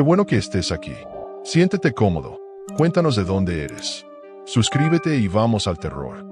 Qué bueno que estés aquí. Siéntete cómodo. Cuéntanos de dónde eres. Suscríbete y vamos al terror.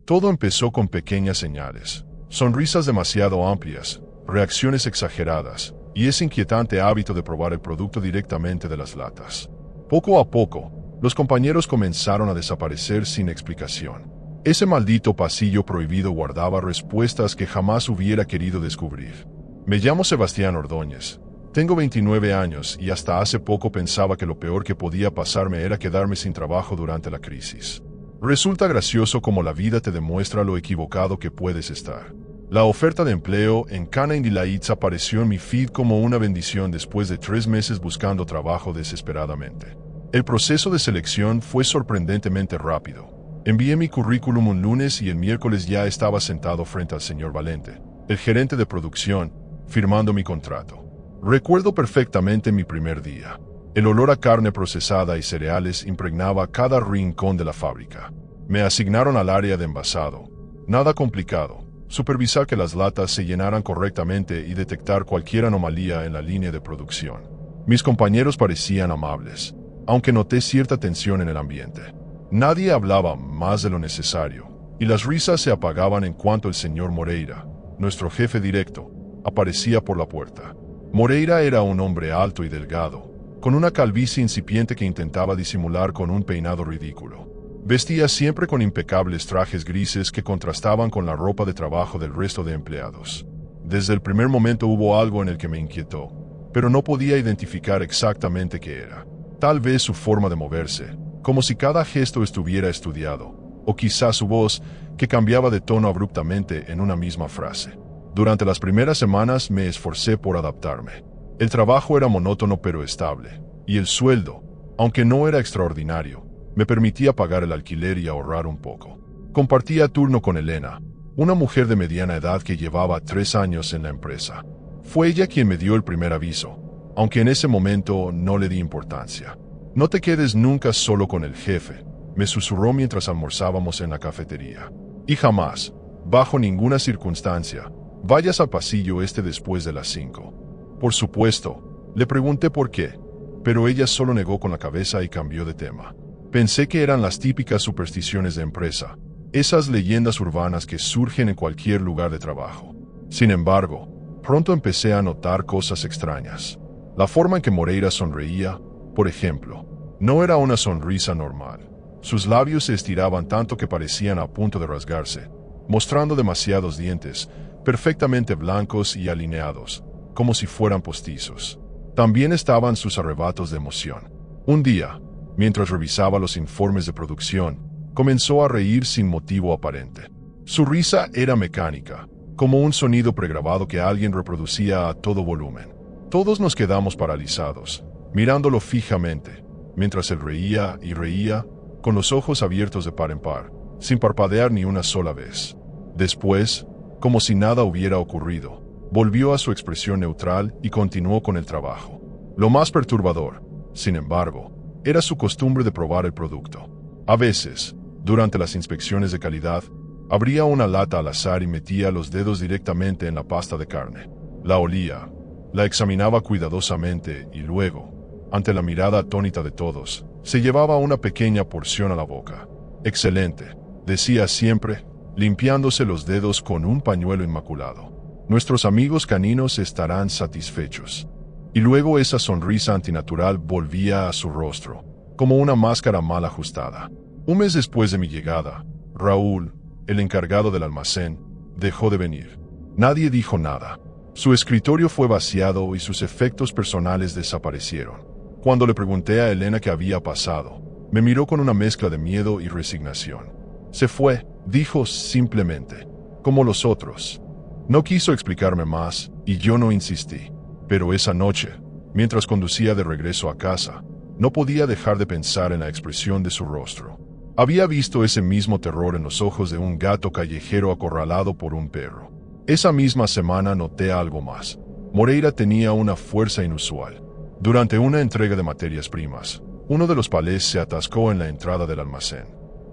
Todo empezó con pequeñas señales. Sonrisas demasiado amplias, reacciones exageradas, y ese inquietante hábito de probar el producto directamente de las latas. Poco a poco, los compañeros comenzaron a desaparecer sin explicación. Ese maldito pasillo prohibido guardaba respuestas que jamás hubiera querido descubrir. Me llamo Sebastián Ordóñez. Tengo 29 años y hasta hace poco pensaba que lo peor que podía pasarme era quedarme sin trabajo durante la crisis. Resulta gracioso cómo la vida te demuestra lo equivocado que puedes estar. La oferta de empleo en Cana Indilaitz apareció en mi feed como una bendición después de 3 meses buscando trabajo desesperadamente. El proceso de selección fue sorprendentemente rápido. Envié mi currículum un lunes y el miércoles ya estaba sentado frente al señor Valente, el gerente de producción, firmando mi contrato. Recuerdo perfectamente mi primer día. El olor a carne procesada y cereales impregnaba cada rincón de la fábrica. Me asignaron al área de envasado. Nada complicado. Supervisar que las latas se llenaran correctamente y detectar cualquier anomalía en la línea de producción. Mis compañeros parecían amables, aunque noté cierta tensión en el ambiente. Nadie hablaba más de lo necesario, y las risas se apagaban en cuanto el señor Moreira, nuestro jefe directo, aparecía por la puerta. Moreira era un hombre alto y delgado, con una calvicie incipiente que intentaba disimular con un peinado ridículo. Vestía siempre con impecables trajes grises que contrastaban con la ropa de trabajo del resto de empleados. Desde el primer momento hubo algo en el que me inquietó, pero no podía identificar exactamente qué era. Tal vez su forma de moverse, como si cada gesto estuviera estudiado, o quizás su voz, que cambiaba de tono abruptamente en una misma frase. Durante las primeras semanas me esforcé por adaptarme. El trabajo era monótono pero estable, y el sueldo, aunque no era extraordinario, me permitía pagar el alquiler y ahorrar un poco. Compartía turno con Elena, una mujer de mediana edad que llevaba 3 años en la empresa. Fue ella quien me dio el primer aviso, aunque en ese momento no le di importancia. «No te quedes nunca solo con el jefe», me susurró mientras almorzábamos en la cafetería. «Y jamás, bajo ninguna circunstancia, vayas al pasillo este después de las 5. Por supuesto, le pregunté por qué, pero ella solo negó con la cabeza y cambió de tema. Pensé que eran las típicas supersticiones de empresa, esas leyendas urbanas que surgen en cualquier lugar de trabajo. Sin embargo, pronto empecé a notar cosas extrañas. La forma en que Moreira sonreía, por ejemplo, no era una sonrisa normal. Sus labios se estiraban tanto que parecían a punto de rasgarse, mostrando demasiados dientes, perfectamente blancos y alineados, como si fueran postizos. También estaban sus arrebatos de emoción. Un día, mientras revisaba los informes de producción, comenzó a reír sin motivo aparente. Su risa era mecánica, como un sonido pregrabado que alguien reproducía a todo volumen. Todos nos quedamos paralizados, mirándolo fijamente, mientras él reía y reía, con los ojos abiertos de par en par, sin parpadear ni una sola vez. Después, como si nada hubiera ocurrido, volvió a su expresión neutral y continuó con el trabajo. Lo más perturbador, sin embargo, era su costumbre de probar el producto. A veces, durante las inspecciones de calidad, abría una lata al azar y metía los dedos directamente en la pasta de carne. La olía, la examinaba cuidadosamente y luego, ante la mirada atónita de todos, se llevaba una pequeña porción a la boca. «Excelente», decía siempre, limpiándose los dedos con un pañuelo inmaculado. «Nuestros amigos caninos estarán satisfechos». Y luego esa sonrisa antinatural volvía a su rostro, como una máscara mal ajustada. Un mes después de mi llegada, Raúl, el encargado del almacén, dejó de venir. Nadie dijo nada. Su escritorio fue vaciado y sus efectos personales desaparecieron. Cuando le pregunté a Elena qué había pasado, me miró con una mezcla de miedo y resignación. «Se fue», dijo simplemente, «como los otros». No quiso explicarme más y yo no insistí. Pero esa noche, mientras conducía de regreso a casa, no podía dejar de pensar en la expresión de su rostro. Había visto ese mismo terror en los ojos de un gato callejero acorralado por un perro. Esa misma semana noté algo más. Moreira tenía una fuerza inusual. Durante una entrega de materias primas, uno de los palés se atascó en la entrada del almacén.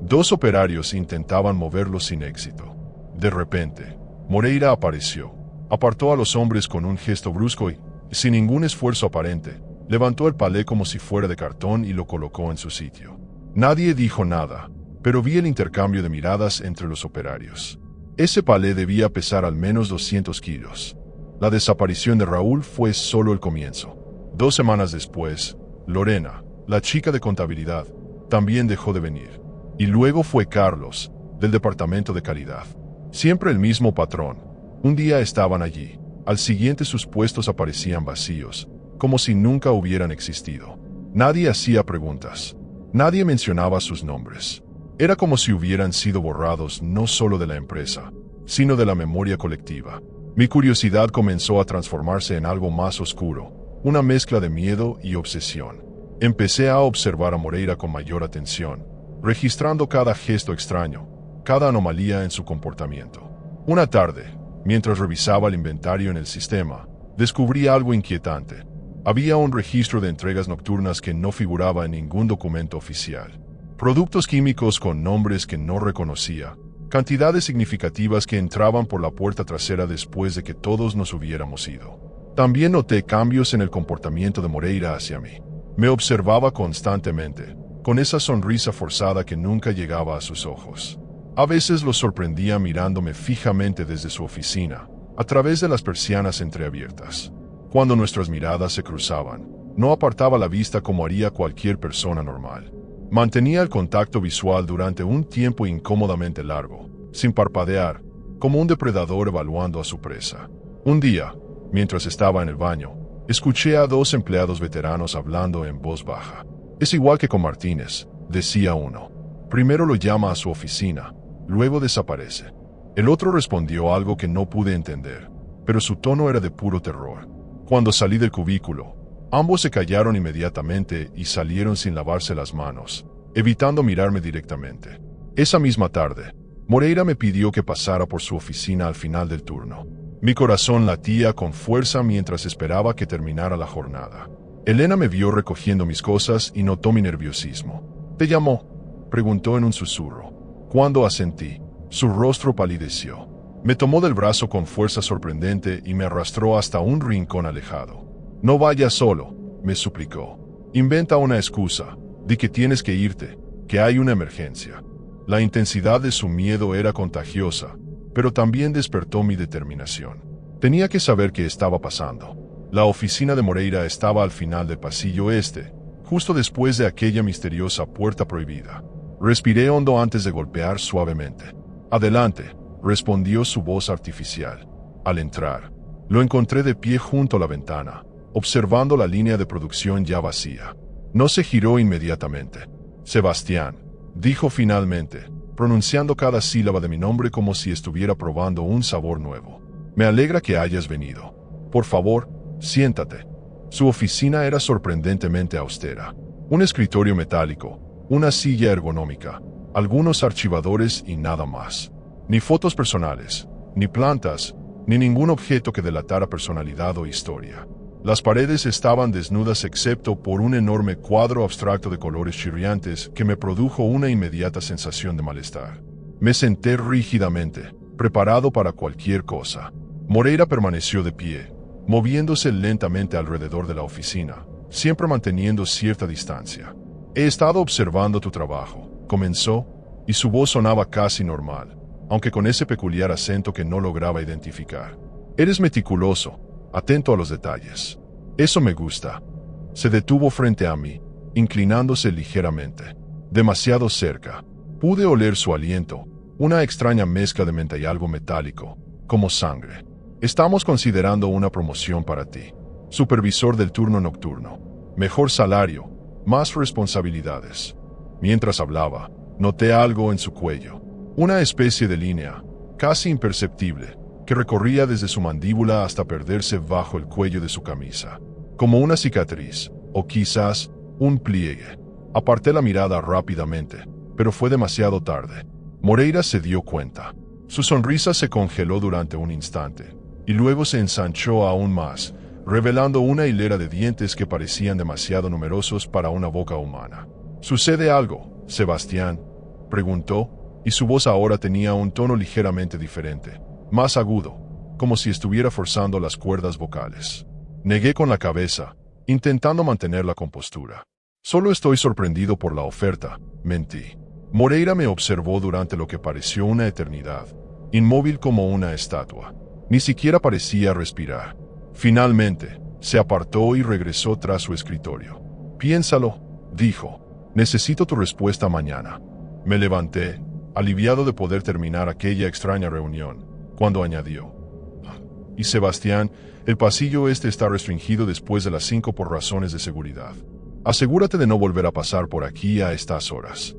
2 operarios intentaban moverlo sin éxito. De repente, Moreira apareció. Apartó a los hombres con un gesto brusco y, Sin ningún esfuerzo aparente, levantó el palé como si fuera de cartón y lo colocó en su sitio. Nadie dijo nada, pero vi el intercambio de miradas entre los operarios. Ese palé debía pesar al menos 200 kilos. La desaparición de Raúl fue solo el comienzo. 2 semanas después, Lorena, la chica de contabilidad, también dejó de venir. Y luego fue Carlos, del departamento de calidad. Siempre el mismo patrón. Un día estaban allí, al siguiente sus puestos aparecían vacíos, como si nunca hubieran existido. Nadie hacía preguntas. Nadie mencionaba sus nombres. Era como si hubieran sido borrados no solo de la empresa, sino de la memoria colectiva. Mi curiosidad comenzó a transformarse en algo más oscuro, una mezcla de miedo y obsesión. Empecé a observar a Moreira con mayor atención, registrando cada gesto extraño, cada anomalía en su comportamiento. Una tarde, mientras revisaba el inventario en el sistema, descubrí algo inquietante. Había un registro de entregas nocturnas que no figuraba en ningún documento oficial. Productos químicos con nombres que no reconocía, cantidades significativas que entraban por la puerta trasera después de que todos nos hubiéramos ido. También noté cambios en el comportamiento de Moreira hacia mí. Me observaba constantemente, con esa sonrisa forzada que nunca llegaba a sus ojos. A veces lo sorprendía mirándome fijamente desde su oficina, a través de las persianas entreabiertas. Cuando nuestras miradas se cruzaban, no apartaba la vista como haría cualquier persona normal. Mantenía el contacto visual durante un tiempo incómodamente largo, sin parpadear, como un depredador evaluando a su presa. Un día, mientras estaba en el baño, escuché a 2 empleados veteranos hablando en voz baja. «Es igual que con Martínez», decía uno. «Primero lo llama a su oficina, luego desaparece». El otro respondió algo que no pude entender, pero su tono era de puro terror. Cuando salí del cubículo, ambos se callaron inmediatamente y salieron sin lavarse las manos, evitando mirarme directamente. Esa misma tarde, Moreira me pidió que pasara por su oficina al final del turno. Mi corazón latía con fuerza mientras esperaba que terminara la jornada. Elena me vio recogiendo mis cosas y notó mi nerviosismo. «¿Te llamó?», preguntó en un susurro. Cuando asentí, su rostro palideció. Me tomó del brazo con fuerza sorprendente y me arrastró hasta un rincón alejado. «No vayas solo», me suplicó. «Inventa una excusa, di que tienes que irte, que hay una emergencia». La intensidad de su miedo era contagiosa, pero también despertó mi determinación. Tenía que saber qué estaba pasando. La oficina de Moreira estaba al final del pasillo este, justo después de aquella misteriosa puerta prohibida. Respiré hondo antes de golpear suavemente. «Adelante», respondió su voz artificial. Al entrar, lo encontré de pie junto a la ventana, observando la línea de producción ya vacía. No se giró inmediatamente. «Sebastián», dijo finalmente, pronunciando cada sílaba de mi nombre como si estuviera probando un sabor nuevo. «Me alegra que hayas venido. Por favor, siéntate». Su oficina era sorprendentemente austera. Un escritorio metálico, una silla ergonómica, algunos archivadores y nada más. Ni fotos personales, ni plantas, ni ningún objeto que delatara personalidad o historia. Las paredes estaban desnudas excepto por un enorme cuadro abstracto de colores chirriantes que me produjo una inmediata sensación de malestar. Me senté rígidamente, preparado para cualquier cosa. Moreira permaneció de pie, moviéndose lentamente alrededor de la oficina, siempre manteniendo cierta distancia. «He estado observando tu trabajo», comenzó, y su voz sonaba casi normal, aunque con ese peculiar acento que no lograba identificar. «Eres meticuloso, atento a los detalles. Eso me gusta». Se detuvo frente a mí, inclinándose ligeramente. Demasiado cerca. Pude oler su aliento, una extraña mezcla de menta y algo metálico, como sangre. «Estamos considerando una promoción para ti. Supervisor del turno nocturno. Mejor salario, más responsabilidades». Mientras hablaba, noté algo en su cuello. Una especie de línea, casi imperceptible, que recorría desde su mandíbula hasta perderse bajo el cuello de su camisa. Como una cicatriz, o quizás un pliegue. Aparté la mirada rápidamente, pero fue demasiado tarde. Moreira se dio cuenta. Su sonrisa se congeló durante un instante, y luego se ensanchó aún más, revelando una hilera de dientes que parecían demasiado numerosos para una boca humana. «¿Sucede algo, Sebastián?», preguntó, y su voz ahora tenía un tono ligeramente diferente, más agudo, como si estuviera forzando las cuerdas vocales. Negué con la cabeza, intentando mantener la compostura. Solo estoy sorprendido por la oferta, mentí. Moreira me observó durante lo que pareció una eternidad, inmóvil como una estatua. Ni siquiera parecía respirar. Finalmente, se apartó y regresó tras su escritorio. Piénsalo, dijo. Necesito tu respuesta mañana. Me levanté, aliviado de poder terminar aquella extraña reunión, cuando añadió: y Sebastián, el pasillo este está restringido después de las 5 por razones de seguridad. Asegúrate de no volver a pasar por aquí a estas horas.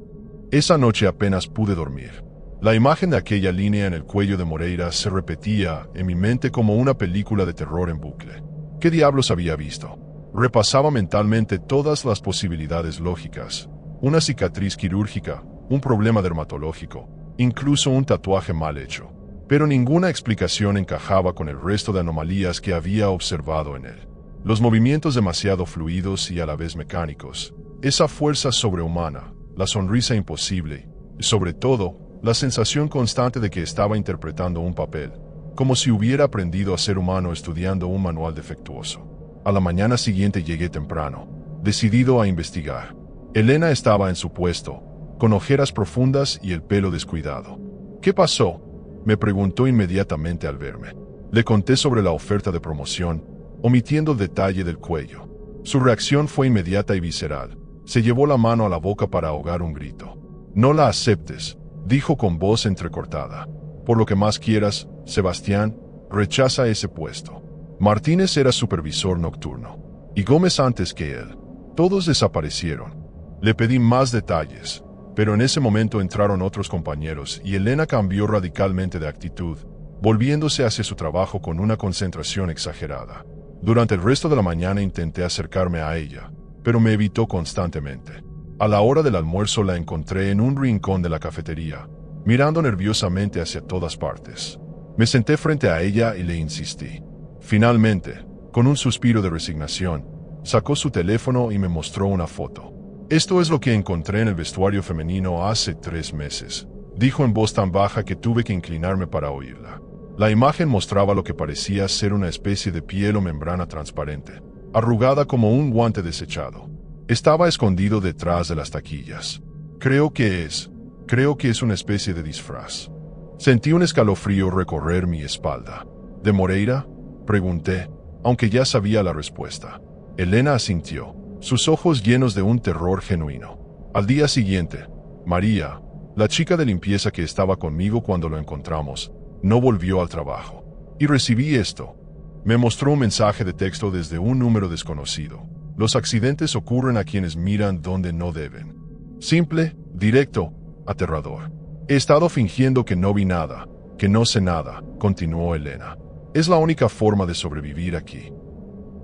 Esa noche apenas pude dormir. La imagen de aquella línea en el cuello de Moreira se repetía en mi mente como una película de terror en bucle. ¿Qué diablos había visto? Repasaba mentalmente todas las posibilidades lógicas. Una cicatriz quirúrgica, un problema dermatológico, incluso un tatuaje mal hecho. Pero ninguna explicación encajaba con el resto de anomalías que había observado en él. Los movimientos demasiado fluidos y a la vez mecánicos, esa fuerza sobrehumana, la sonrisa imposible, y sobre todo, la sensación constante de que estaba interpretando un papel, como si hubiera aprendido a ser humano estudiando un manual defectuoso. A la mañana siguiente llegué temprano, decidido a investigar. Elena estaba en su puesto, con ojeras profundas y el pelo descuidado. ¿Qué pasó?, me preguntó inmediatamente al verme. Le conté sobre la oferta de promoción, omitiendo el detalle del cuello. Su reacción fue inmediata y visceral. Se llevó la mano a la boca para ahogar un grito. No la aceptes, dijo con voz entrecortada. Por lo que más quieras, Sebastián, rechaza ese puesto. Martínez era supervisor nocturno, y Gómez antes que él. Todos desaparecieron. Le pedí más detalles, pero en ese momento entraron otros compañeros y Elena cambió radicalmente de actitud, volviéndose hacia su trabajo con una concentración exagerada. Durante el resto de la mañana intenté acercarme a ella, pero me evitó constantemente. A la hora del almuerzo la encontré en un rincón de la cafetería, mirando nerviosamente hacia todas partes. Me senté frente a ella y le insistí. Finalmente, con un suspiro de resignación, sacó su teléfono y me mostró una foto. Esto es lo que encontré en el vestuario femenino hace 3 meses, dijo en voz tan baja que tuve que inclinarme para oírla. La imagen mostraba lo que parecía ser una especie de piel o membrana transparente, arrugada como un guante desechado. Estaba escondido detrás de las taquillas. Creo que es una especie de disfraz. Sentí un escalofrío recorrer mi espalda. ¿De Moreira?, pregunté, aunque ya sabía la respuesta. Elena asintió, sus ojos llenos de un terror genuino. Al día siguiente, María, la chica de limpieza que estaba conmigo cuando lo encontramos, no volvió al trabajo. Y recibí esto. Me mostró un mensaje de texto desde un número desconocido. Los accidentes ocurren a quienes miran donde no deben. Simple, directo, aterrador. He estado fingiendo que no vi nada, que no sé nada, continuó Elena. Es la única forma de sobrevivir aquí.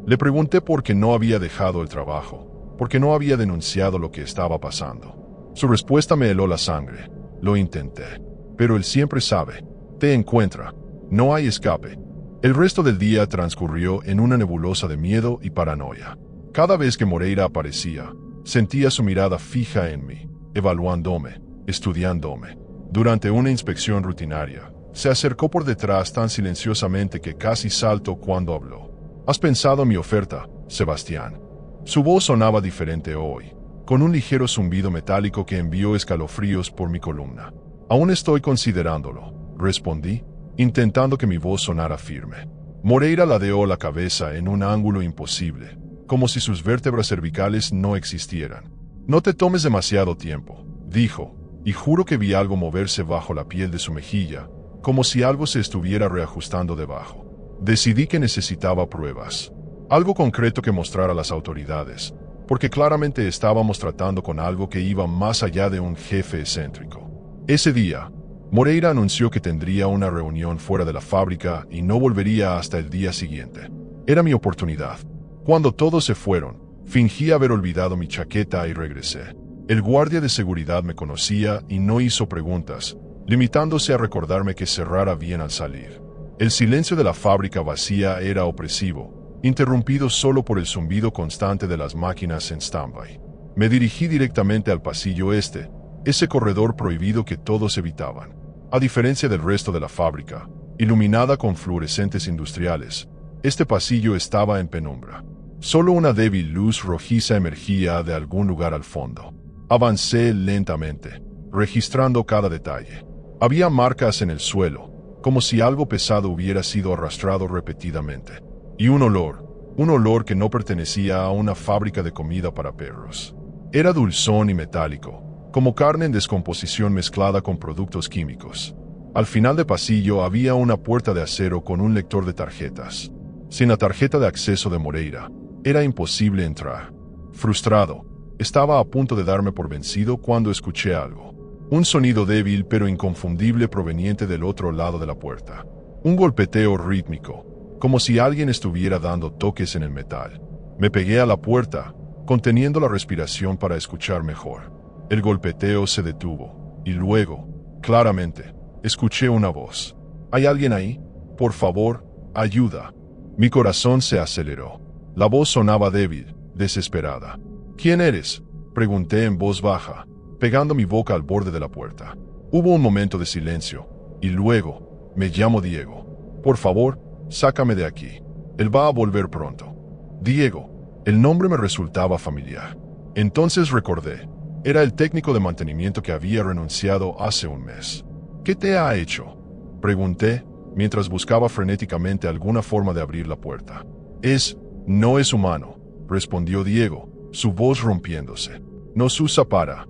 Le pregunté por qué no había dejado el trabajo, por qué no había denunciado lo que estaba pasando. Su respuesta me heló la sangre. Lo intenté. Pero él siempre sabe. Te encuentra. No hay escape. El resto del día transcurrió en una nebulosa de miedo y paranoia. Cada vez que Moreira aparecía, sentía su mirada fija en mí, evaluándome, estudiándome. Durante una inspección rutinaria, se acercó por detrás tan silenciosamente que casi saltó cuando habló. ¿Has pensado en mi oferta, Sebastián? Su voz sonaba diferente hoy, con un ligero zumbido metálico que envió escalofríos por mi columna. Aún estoy considerándolo, respondí, intentando que mi voz sonara firme. Moreira ladeó la cabeza en un ángulo imposible, como si sus vértebras cervicales no existieran. No te tomes demasiado tiempo, dijo, y juro que vi algo moverse bajo la piel de su mejilla, como si algo se estuviera reajustando debajo. Decidí que necesitaba pruebas, algo concreto que mostrar a las autoridades, porque claramente estábamos tratando con algo que iba más allá de un jefe excéntrico. Ese día, Moreira anunció que tendría una reunión fuera de la fábrica y no volvería hasta el día siguiente. Era mi oportunidad. Cuando todos se fueron, fingí haber olvidado mi chaqueta y regresé. El guardia de seguridad me conocía y no hizo preguntas, limitándose a recordarme que cerrara bien al salir. El silencio de la fábrica vacía era opresivo, interrumpido solo por el zumbido constante de las máquinas en stand-by. Me dirigí directamente al pasillo este, ese corredor prohibido que todos evitaban. A diferencia del resto de la fábrica, iluminada con fluorescentes industriales, Este pasillo estaba en penumbra. Solo una débil luz rojiza emergía de algún lugar al fondo. Avancé lentamente, registrando cada detalle. Había marcas en el suelo, como si algo pesado hubiera sido arrastrado repetidamente. Y un olor que no pertenecía a una fábrica de comida para perros. Era dulzón y metálico, como carne en descomposición mezclada con productos químicos. Al final del pasillo había una puerta de acero con un lector de tarjetas. Sin la tarjeta de acceso de Moreira, era imposible entrar. Frustrado, estaba a punto de darme por vencido cuando escuché algo. Un sonido débil pero inconfundible proveniente del otro lado de la puerta. Un golpeteo rítmico, como si alguien estuviera dando toques en el metal. Me pegué a la puerta, conteniendo la respiración para escuchar mejor. El golpeteo se detuvo, y luego, claramente, escuché una voz. ¿Hay alguien ahí? Por favor, ayuda. Mi corazón se aceleró. La voz sonaba débil, desesperada. ¿Quién eres?, pregunté en voz baja, pegando mi boca al borde de la puerta. Hubo un momento de silencio, y luego, me llamo Diego. Por favor, sácame de aquí. Él va a volver pronto. Diego. El nombre me resultaba familiar. Entonces recordé. Era el técnico de mantenimiento que había renunciado hace un mes. ¿Qué te ha hecho?, pregunté, mientras buscaba frenéticamente alguna forma de abrir la puerta. No es humano, respondió Diego, su voz rompiéndose. Nos usa para...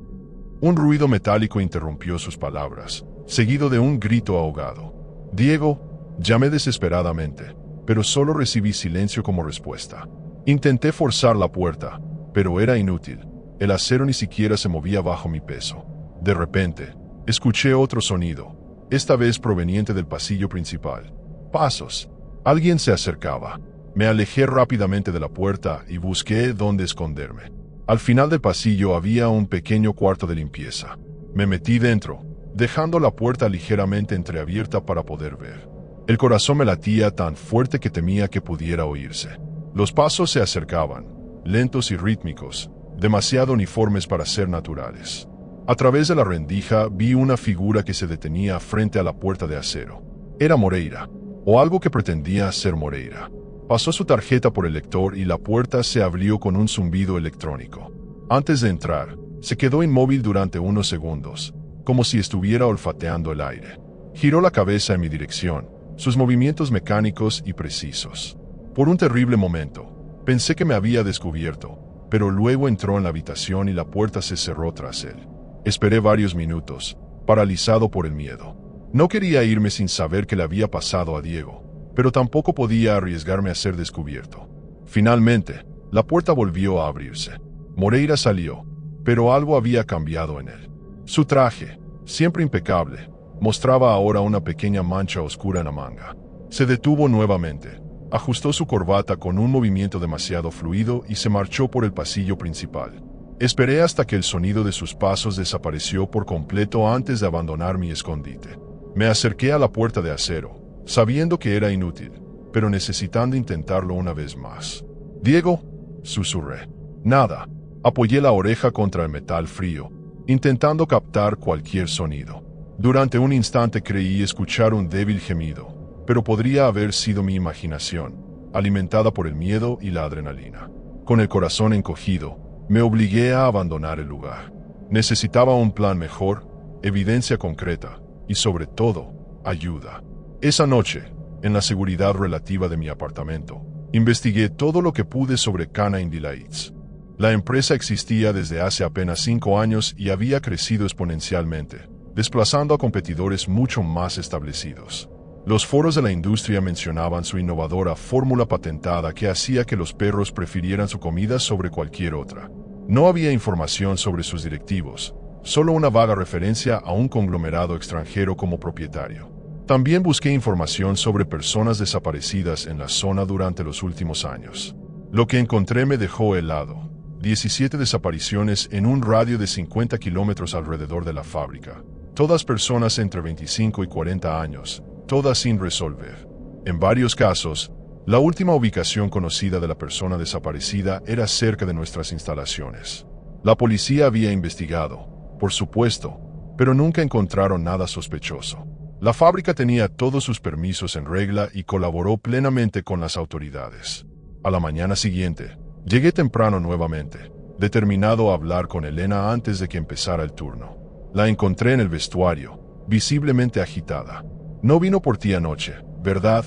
Un ruido metálico interrumpió sus palabras, seguido de un grito ahogado. Diego, llamé desesperadamente, pero solo recibí silencio como respuesta. Intenté forzar la puerta, pero era inútil. El acero ni siquiera se movía bajo mi peso. De repente, escuché otro sonido, esta vez proveniente del pasillo principal. Pasos. Alguien se acercaba. Me alejé rápidamente de la puerta y busqué dónde esconderme. Al final del pasillo había un pequeño cuarto de limpieza. Me metí dentro, dejando la puerta ligeramente entreabierta para poder ver. El corazón me latía tan fuerte que temía que pudiera oírse. Los pasos se acercaban, lentos y rítmicos, demasiado uniformes para ser naturales. A través de la rendija vi una figura que se detenía frente a la puerta de acero. Era Moreira, o algo que pretendía ser Moreira. Pasó su tarjeta por el lector y la puerta se abrió con un zumbido electrónico. Antes de entrar, se quedó inmóvil durante unos segundos, como si estuviera olfateando el aire. Giró la cabeza en mi dirección, sus movimientos mecánicos y precisos. Por un terrible momento, pensé que me había descubierto, pero luego entró en la habitación y la puerta se cerró tras él. Esperé varios minutos, paralizado por el miedo. No quería irme sin saber qué le había pasado a Diego, pero tampoco podía arriesgarme a ser descubierto. Finalmente, la puerta volvió a abrirse. Moreira salió, pero algo había cambiado en él. Su traje, siempre impecable, mostraba ahora una pequeña mancha oscura en la manga. Se detuvo nuevamente, ajustó su corbata con un movimiento demasiado fluido y se marchó por el pasillo principal. Esperé hasta que el sonido de sus pasos desapareció por completo antes de abandonar mi escondite. Me acerqué a la puerta de acero, sabiendo que era inútil, pero necesitando intentarlo una vez más. «Diego», susurré. Nada. Apoyé la oreja contra el metal frío, intentando captar cualquier sonido. Durante un instante creí escuchar un débil gemido, pero podría haber sido mi imaginación, alimentada por el miedo y la adrenalina. Con el corazón encogido, me obligué a abandonar el lugar. Necesitaba un plan mejor, evidencia concreta y, sobre todo, ayuda. Esa noche, en la seguridad relativa de mi apartamento, investigué todo lo que pude sobre Canine Delights. La empresa existía desde hace apenas 5 años y había crecido exponencialmente, desplazando a competidores mucho más establecidos. Los foros de la industria mencionaban su innovadora fórmula patentada que hacía que los perros prefirieran su comida sobre cualquier otra. No había información sobre sus directivos, solo una vaga referencia a un conglomerado extranjero como propietario. También busqué información sobre personas desaparecidas en la zona durante los últimos años. Lo que encontré me dejó helado. 17 desapariciones en un radio de 50 kilómetros alrededor de la fábrica. Todas personas entre 25 y 40 años, todas sin resolver. En varios casos, la última ubicación conocida de la persona desaparecida era cerca de nuestras instalaciones. La policía había investigado, por supuesto, pero nunca encontraron nada sospechoso. La fábrica tenía todos sus permisos en regla y colaboró plenamente con las autoridades. A la mañana siguiente, llegué temprano nuevamente, determinado a hablar con Elena antes de que empezara el turno. La encontré en el vestuario, visiblemente agitada. «No vino por ti anoche, ¿verdad?»,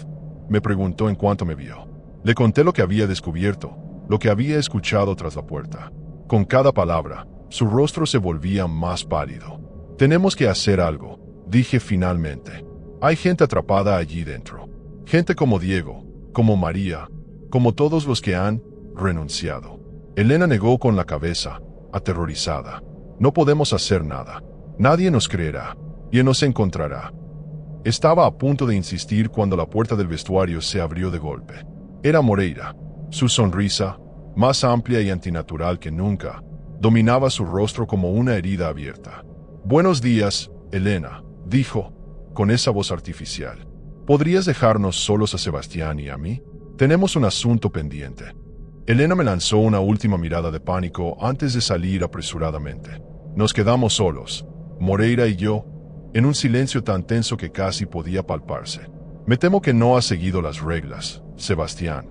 me preguntó en cuanto me vio. Le conté lo que había descubierto, lo que había escuchado tras la puerta. Con cada palabra, su rostro se volvía más pálido. «Tenemos que hacer algo», dije finalmente. «Hay gente atrapada allí dentro. Gente como Diego, como María, como todos los que han renunciado». Elena negó con la cabeza, aterrorizada. «No podemos hacer nada. Nadie nos creerá. Y nos encontrará». Estaba a punto de insistir cuando la puerta del vestuario se abrió de golpe. Era Moreira. Su sonrisa, más amplia y antinatural que nunca, dominaba su rostro como una herida abierta. «Buenos días, Elena», dijo, con esa voz artificial. «¿Podrías dejarnos solos a Sebastián y a mí? Tenemos un asunto pendiente». Elena me lanzó una última mirada de pánico antes de salir apresuradamente. Nos quedamos solos, Moreira y yo, en un silencio tan tenso que casi podía palparse. «Me temo que no has seguido las reglas, Sebastián»,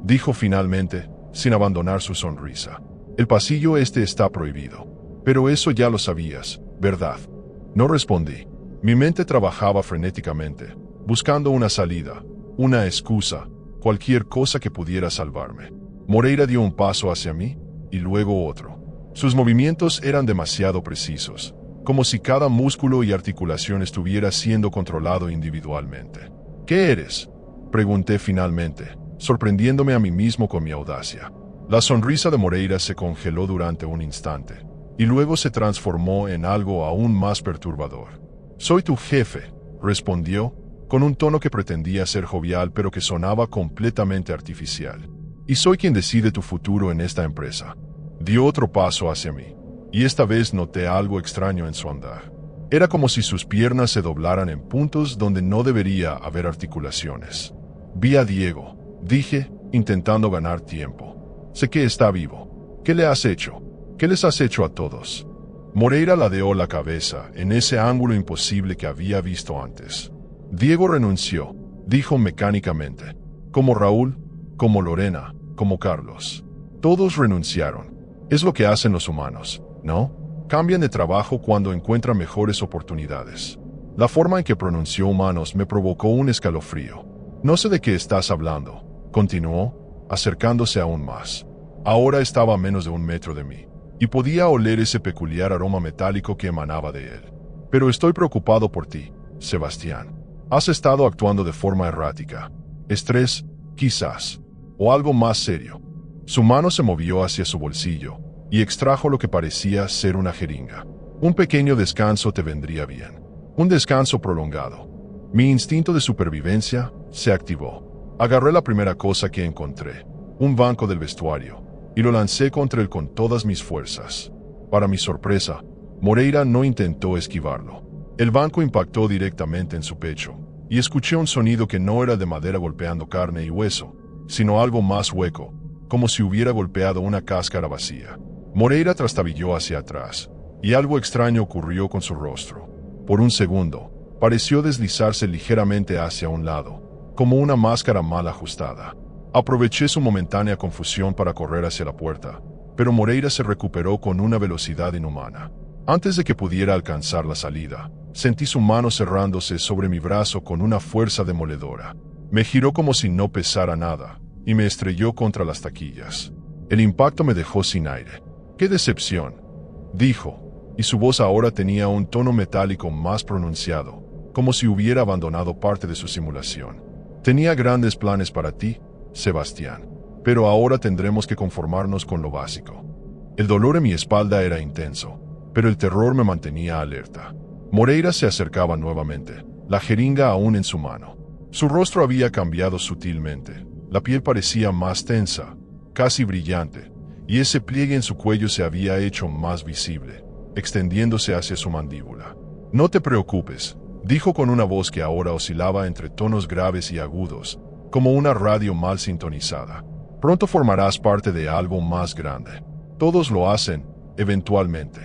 dijo finalmente, sin abandonar su sonrisa. «El pasillo este está prohibido. Pero eso ya lo sabías, ¿verdad?». No respondí. Mi mente trabajaba frenéticamente, buscando una salida, una excusa, cualquier cosa que pudiera salvarme. Moreira dio un paso hacia mí, y luego otro. Sus movimientos eran demasiado precisos, como si cada músculo y articulación estuviera siendo controlado individualmente. «¿Qué eres?», pregunté finalmente, sorprendiéndome a mí mismo con mi audacia. La sonrisa de Moreira se congeló durante un instante, y luego se transformó en algo aún más perturbador. «Soy tu jefe», respondió, con un tono que pretendía ser jovial pero que sonaba completamente artificial. «Y soy quien decide tu futuro en esta empresa». Dio otro paso hacia mí, y esta vez noté algo extraño en su andar. Era como si sus piernas se doblaran en puntos donde no debería haber articulaciones. «Vi a Diego», dije, intentando ganar tiempo. «Sé que está vivo. ¿Qué le has hecho? ¿Qué les has hecho a todos?». Moreira ladeó la cabeza en ese ángulo imposible que había visto antes. «Diego renunció», dijo mecánicamente. «Como Raúl, como Lorena, como Carlos. Todos renunciaron. Es lo que hacen los humanos, ¿no? Cambian de trabajo cuando encuentran mejores oportunidades». La forma en que pronunció humanos me provocó un escalofrío. «No sé de qué estás hablando», continuó, acercándose aún más. Ahora estaba a menos de 1 metro de mí, y podía oler ese peculiar aroma metálico que emanaba de él. «Pero estoy preocupado por ti, Sebastián. Has estado actuando de forma errática. Estrés, quizás. O algo más serio». Su mano se movió hacia su bolsillo y extrajo lo que parecía ser una jeringa. «Un pequeño descanso te vendría bien. Un descanso prolongado». Mi instinto de supervivencia se activó. Agarré la primera cosa que encontré, un banco del vestuario, y lo lancé contra él con todas mis fuerzas. Para mi sorpresa, Moreira no intentó esquivarlo. El banco impactó directamente en su pecho, y escuché un sonido que no era de madera golpeando carne y hueso, sino algo más hueco, como si hubiera golpeado una cáscara vacía. Moreira trastabilló hacia atrás, y algo extraño ocurrió con su rostro. Por un segundo, pareció deslizarse ligeramente hacia un lado, como una máscara mal ajustada. Aproveché su momentánea confusión para correr hacia la puerta, pero Moreira se recuperó con una velocidad inhumana. Antes de que pudiera alcanzar la salida, sentí su mano cerrándose sobre mi brazo con una fuerza demoledora. Me giró como si no pesara nada, y me estrelló contra las taquillas. El impacto me dejó sin aire. «¡Qué decepción!», dijo, y su voz ahora tenía un tono metálico más pronunciado, como si hubiera abandonado parte de su simulación. «Tenía grandes planes para ti, Sebastián, pero ahora tendremos que conformarnos con lo básico». El dolor en mi espalda era intenso, pero el terror me mantenía alerta. Moreira se acercaba nuevamente, la jeringa aún en su mano. Su rostro había cambiado sutilmente. La piel parecía más tensa, casi brillante, y ese pliegue en su cuello se había hecho más visible, extendiéndose hacia su mandíbula. «No te preocupes», dijo con una voz que ahora oscilaba entre tonos graves y agudos, como una radio mal sintonizada. «Pronto formarás parte de algo más grande. Todos lo hacen, eventualmente».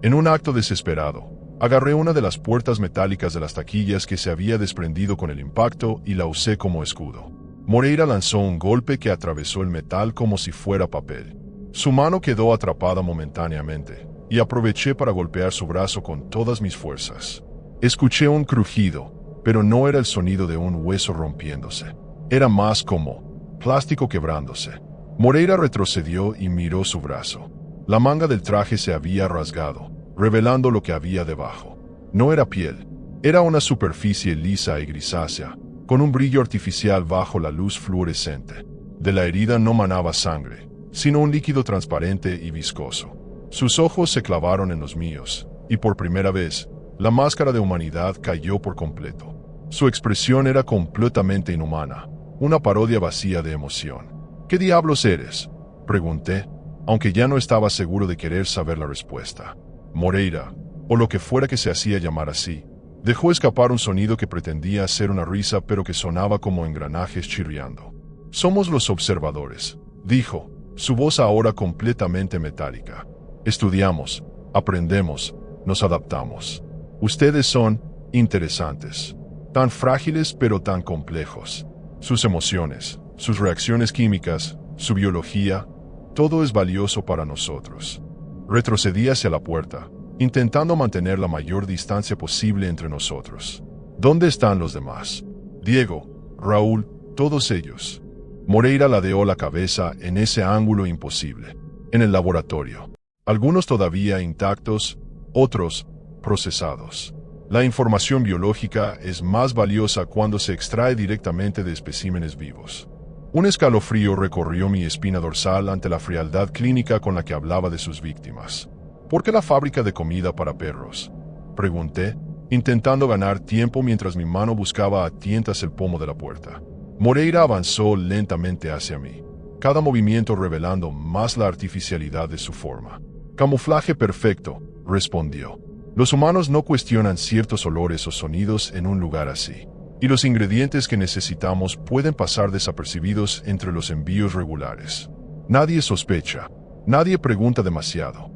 En un acto desesperado, Agarré una de las puertas metálicas de las taquillas que se había desprendido con el impacto y la usé como escudo. Moreira lanzó un golpe que atravesó el metal como si fuera papel. Su mano quedó atrapada momentáneamente, y aproveché para golpear su brazo con todas mis fuerzas. Escuché un crujido, pero no era el sonido de un hueso rompiéndose. Era más como plástico quebrándose. Moreira retrocedió y miró su brazo. La manga del traje se había rasgado, revelando lo que había debajo. No era piel, era una superficie lisa y grisácea, con un brillo artificial bajo la luz fluorescente. De la herida no manaba sangre, sino un líquido transparente y viscoso. Sus ojos se clavaron en los míos, y por primera vez, la máscara de humanidad cayó por completo. Su expresión era completamente inhumana, una parodia vacía de emoción. ¿Qué diablos eres?, pregunté, aunque ya no estaba seguro de querer saber la respuesta. Moreira, o lo que fuera que se hacía llamar así, dejó escapar un sonido que pretendía ser una risa pero que sonaba como engranajes chirriando. Somos los observadores, dijo, su voz ahora completamente metálica. Estudiamos, aprendemos, nos adaptamos. Ustedes son interesantes, tan frágiles pero tan complejos. Sus emociones, sus reacciones químicas, su biología, todo es valioso para nosotros. Retrocedí hacia la puerta, intentando mantener la mayor distancia posible entre nosotros. ¿Dónde están los demás? Diego, Raúl, todos ellos. Moreira ladeó la cabeza en ese ángulo imposible. En el laboratorio. Algunos todavía intactos, otros procesados. La información biológica es más valiosa cuando se extrae directamente de especímenes vivos. Un escalofrío recorrió mi espina dorsal ante la frialdad clínica con la que hablaba de sus víctimas. ¿Por qué la fábrica de comida para perros?, pregunté, intentando ganar tiempo mientras mi mano buscaba a tientas el pomo de la puerta. Moreira avanzó lentamente hacia mí, cada movimiento revelando más la artificialidad de su forma. Camuflaje perfecto, respondió. Los humanos no cuestionan ciertos olores o sonidos en un lugar así. Y los ingredientes que necesitamos pueden pasar desapercibidos entre los envíos regulares. Nadie sospecha, nadie pregunta demasiado.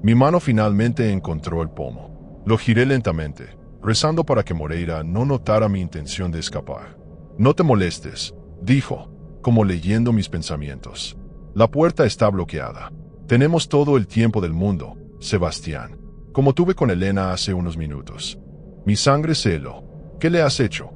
Mi mano finalmente encontró el pomo. Lo giré lentamente, rezando para que Moreira no notara mi intención de escapar. No te molestes, dijo, como leyendo mis pensamientos. La puerta está bloqueada. Tenemos todo el tiempo del mundo, Sebastián, como tuve con Elena hace unos minutos. Mi sangre se heló. ¿Qué le has hecho?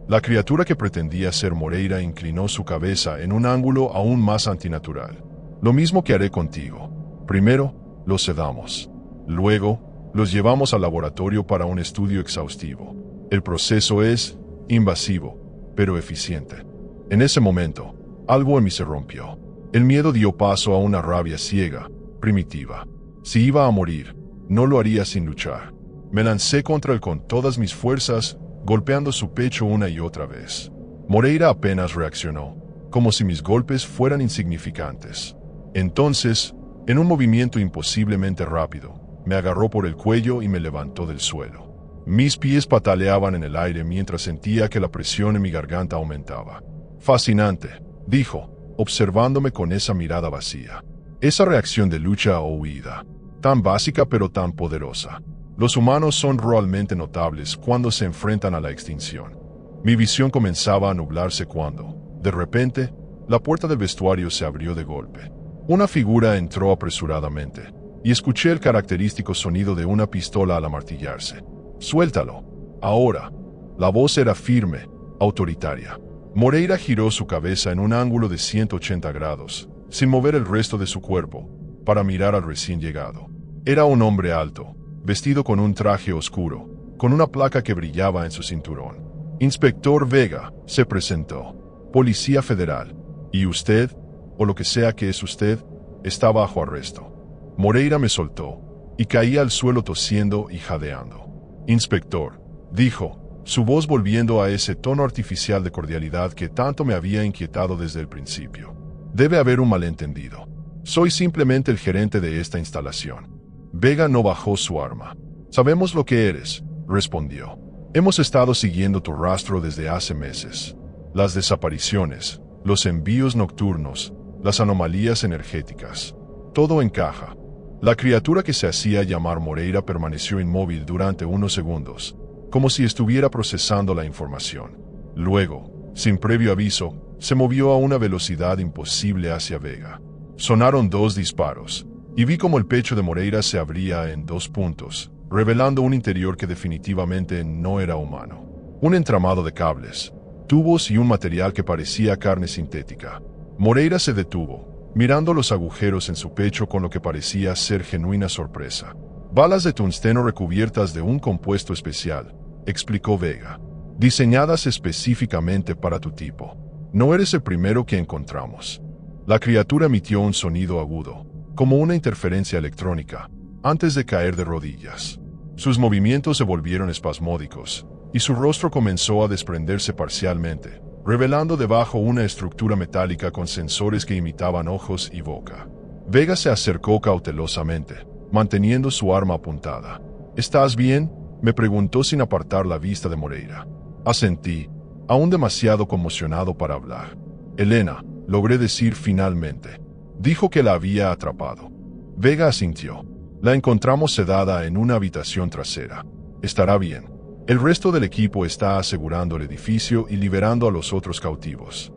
La criatura que pretendía ser Moreira inclinó su cabeza en un ángulo aún más antinatural. Lo mismo que haré contigo. Primero, los sedamos. Luego, los llevamos al laboratorio para un estudio exhaustivo. El proceso es invasivo, pero eficiente. En ese momento, algo en mí se rompió. El miedo dio paso a una rabia ciega, primitiva. Si iba a morir, no lo haría sin luchar. Me lancé contra él con todas mis fuerzas, golpeando su pecho una y otra vez. Moreira apenas reaccionó, como si mis golpes fueran insignificantes. Entonces, en un movimiento imposiblemente rápido, me agarró por el cuello y me levantó del suelo. Mis pies pataleaban en el aire mientras sentía que la presión en mi garganta aumentaba. Fascinante, dijo, observándome con esa mirada vacía. Esa reacción de lucha o huida, tan básica pero tan poderosa. Los humanos son realmente notables cuando se enfrentan a la extinción. Mi visión comenzaba a nublarse cuando, de repente, la puerta del vestuario se abrió de golpe. Una figura entró apresuradamente, y escuché el característico sonido de una pistola al amartillarse. «Suéltalo, ahora». La voz era firme, autoritaria. Moreira giró su cabeza en un ángulo de 180 grados, sin mover el resto de su cuerpo, para mirar al recién llegado. Era un hombre alto, vestido con un traje oscuro, con una placa que brillaba en su cinturón. Inspector Vega, se presentó. Policía Federal. Y usted, o lo que sea que es usted, está bajo arresto. Moreira me soltó, y caí al suelo tosiendo y jadeando. Inspector, dijo, su voz volviendo a ese tono artificial de cordialidad que tanto me había inquietado desde el principio. Debe haber un malentendido. Soy simplemente el gerente de esta instalación. Vega no bajó su arma. Sabemos lo que eres, respondió. Hemos estado siguiendo tu rastro desde hace meses. Las desapariciones, los envíos nocturnos, las anomalías energéticas. Todo encaja. La criatura que se hacía llamar Moreira permaneció inmóvil durante unos segundos, como si estuviera procesando la información. Luego, sin previo aviso, se movió a una velocidad imposible hacia Vega. Sonaron 2 disparos, y vi como el pecho de Moreira se abría en 2 puntos, revelando un interior que definitivamente no era humano. Un entramado de cables, tubos y un material que parecía carne sintética. Moreira se detuvo, mirando los agujeros en su pecho con lo que parecía ser genuina sorpresa. Balas de tungsteno recubiertas de un compuesto especial, explicó Vega, diseñadas específicamente para tu tipo. No eres el primero que encontramos. La criatura emitió un sonido agudo, como una interferencia electrónica, antes de caer de rodillas. Sus movimientos se volvieron espasmódicos, y su rostro comenzó a desprenderse parcialmente, revelando debajo una estructura metálica con sensores que imitaban ojos y boca. Vega se acercó cautelosamente, manteniendo su arma apuntada. ¿Estás bien?, me preguntó sin apartar la vista de Moreira. Asentí, aún demasiado conmocionado para hablar. Elena, logré decir finalmente. Dijo que la había atrapado. Vega asintió. La encontramos sedada en una habitación trasera. Estará bien. El resto del equipo está asegurando el edificio y liberando a los otros cautivos.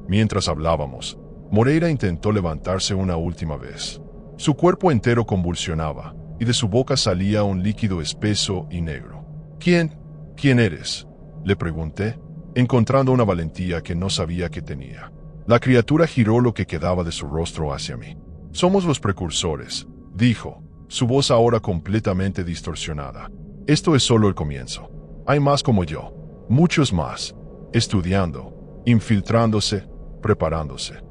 Mientras hablábamos, Moreira intentó levantarse una última vez. Su cuerpo entero convulsionaba, y de su boca salía un líquido espeso y negro. ¿Quién eres?, le pregunté, encontrando una valentía que no sabía que tenía. La criatura giró lo que quedaba de su rostro hacia mí. Somos los precursores, dijo, su voz ahora completamente distorsionada. Esto es solo el comienzo. Hay más como yo, muchos más, estudiando, infiltrándose, preparándose.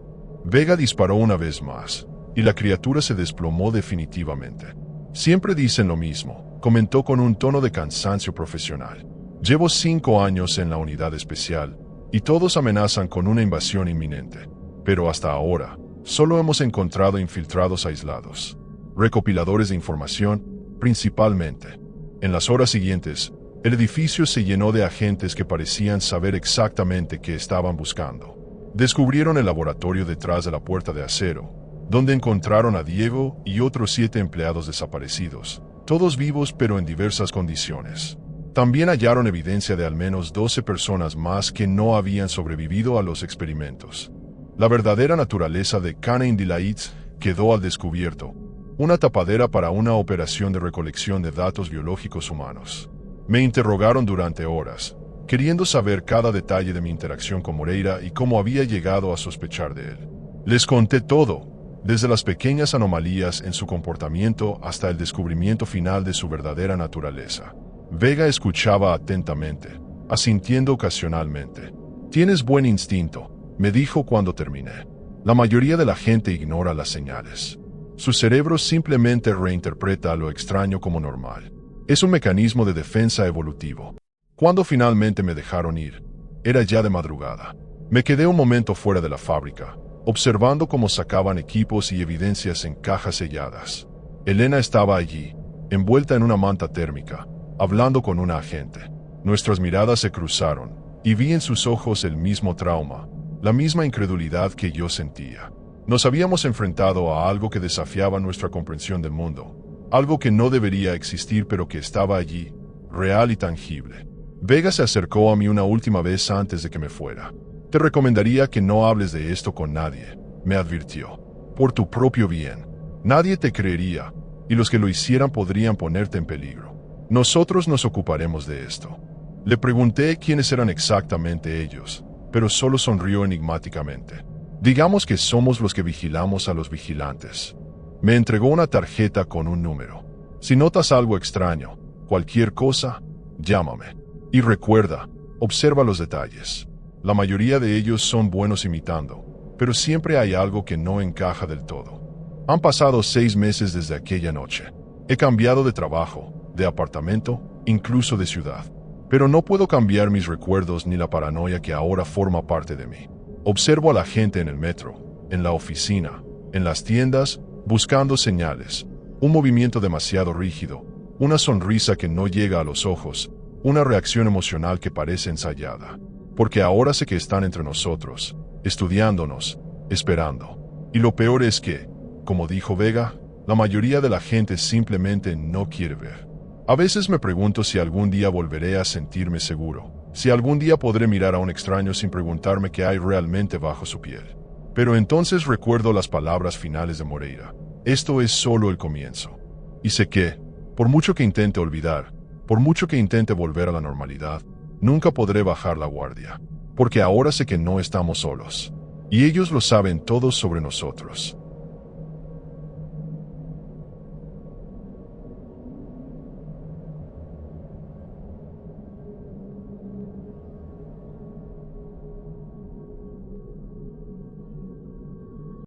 Vega disparó una vez más, y la criatura se desplomó definitivamente. Siempre dicen lo mismo, comentó con un tono de cansancio profesional. Llevo 5 años en la unidad especial, y todos amenazan con una invasión inminente. Pero hasta ahora, solo hemos encontrado infiltrados aislados. Recopiladores de información, principalmente. En las horas siguientes, el edificio se llenó de agentes que parecían saber exactamente qué estaban buscando. Descubrieron el laboratorio detrás de la puerta de acero, donde encontraron a Diego y otros 7 empleados desaparecidos, todos vivos pero en diversas condiciones. También hallaron evidencia de al menos 12 personas más que no habían sobrevivido a los experimentos. La verdadera naturaleza de Cana Indilaitz quedó al descubierto, una tapadera para una operación de recolección de datos biológicos humanos. Me interrogaron durante horas, queriendo saber cada detalle de mi interacción con Moreira y cómo había llegado a sospechar de él. Les conté todo, desde las pequeñas anomalías en su comportamiento hasta el descubrimiento final de su verdadera naturaleza. Vega escuchaba atentamente, asintiendo ocasionalmente. «Tienes buen instinto», me dijo cuando terminé. La mayoría de la gente ignora las señales. Su cerebro simplemente reinterpreta lo extraño como normal. Es un mecanismo de defensa evolutivo. Cuando finalmente me dejaron ir, era ya de madrugada. Me quedé un momento fuera de la fábrica, observando cómo sacaban equipos y evidencias en cajas selladas. Elena estaba allí, envuelta en una manta térmica, hablando con una agente. Nuestras miradas se cruzaron, y vi en sus ojos el mismo trauma, la misma incredulidad que yo sentía. Nos habíamos enfrentado a algo que desafiaba nuestra comprensión del mundo, algo que no debería existir pero que estaba allí, real y tangible. Vega se acercó a mí una última vez antes de que me fuera. Te recomendaría que no hables de esto con nadie, me advirtió. Por tu propio bien. Nadie te creería, y los que lo hicieran podrían ponerte en peligro. Nosotros nos ocuparemos de esto. Le pregunté quiénes eran exactamente ellos, pero solo sonrió enigmáticamente. Digamos que somos los que vigilamos a los vigilantes. Me entregó una tarjeta con un número. Si notas algo extraño, cualquier cosa, llámame. Y recuerda, observa los detalles. La mayoría de ellos son buenos imitando, pero siempre hay algo que no encaja del todo. Han pasado 6 meses desde aquella noche. He cambiado de trabajo, de apartamento, incluso de ciudad. Pero no puedo cambiar mis recuerdos ni la paranoia que ahora forma parte de mí. Observo a la gente en el metro, en la oficina, en las tiendas, buscando señales. Un movimiento demasiado rígido, una sonrisa que no llega a los ojos, una reacción emocional que parece ensayada. Porque ahora sé que están entre nosotros, estudiándonos, esperando. Y lo peor es que, como dijo Vega, la mayoría de la gente simplemente no quiere ver. A veces me pregunto si algún día volveré a sentirme seguro, si algún día podré mirar a un extraño sin preguntarme qué hay realmente bajo su piel. Pero entonces recuerdo las palabras finales de Moreira. Esto es solo el comienzo. Y sé que, por mucho que intente olvidar, por mucho que intente volver a la normalidad, nunca podré bajar la guardia. Porque ahora sé que no estamos solos. Y ellos lo saben todos sobre nosotros.